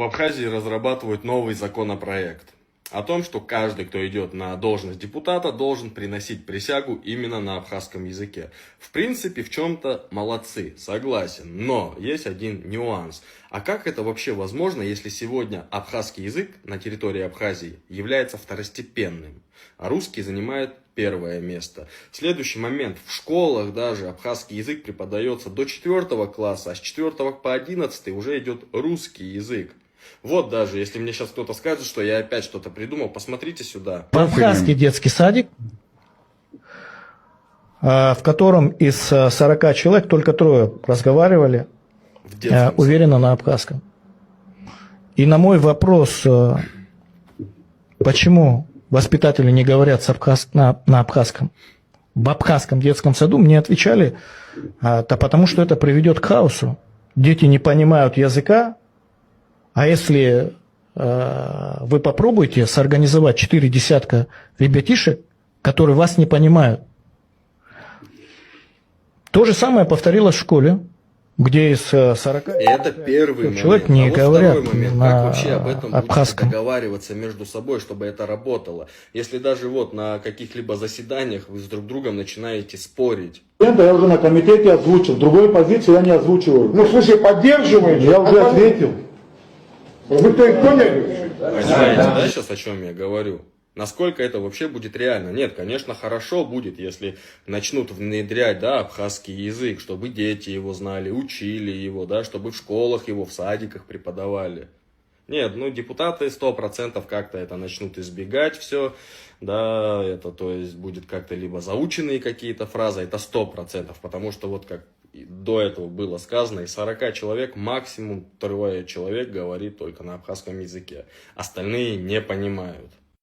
В Абхазии разрабатывают новый законопроект о том, что каждый, кто идет на должность депутата, должен приносить присягу именно на абхазском языке. В принципе, в чем-то молодцы, согласен, но есть один нюанс. А как это вообще возможно, если сегодня абхазский язык на территории Абхазии является второстепенным, а русский занимает первое место? Следующий момент. В школах даже абхазский язык преподается до 4 класса, а с 4 по 11 уже идет русский язык. Вот даже, если мне сейчас кто-то скажет, что я опять что-то придумал, посмотрите сюда. Абхазский детский садик, в котором из 40 человек только 3 разговаривали уверенно на абхазском. И на мой вопрос, почему воспитатели не говорят на абхазском, в абхазском детском саду, мне отвечали, да потому что это приведет к хаосу. Дети не понимают языка. А если вы попробуете сорганизовать 4 десятка ребятишек, которые вас не понимают, то же самое повторилось в школе, где из 40 И это первый человек момент. не А вот говорят второй момент. на Как вообще об этом будете абхазском договариваться между собой, чтобы это работало? Если даже вот на каких-либо заседаниях вы с друг другом начинаете спорить. Я уже на комитете озвучил, другой позиции я не озвучиваю. Ну, слушай, поддерживаешь? Я уже ответил. Вы кто и поняли? Понимаете, да, сейчас о чем я говорю? Насколько это вообще будет реально? Нет, конечно, хорошо будет, если начнут внедрять, да, абхазский язык, чтобы дети его знали, учили его, да, чтобы в школах его, в садиках преподавали. Нет, ну, депутаты 100% как-то это начнут избегать все, да, это, то есть, будет как-то либо заученные какие-то фразы, это 100%, потому что вот как до этого было сказано, из 40 человек максимум 3 человек говорит только на абхазском языке, остальные не понимают.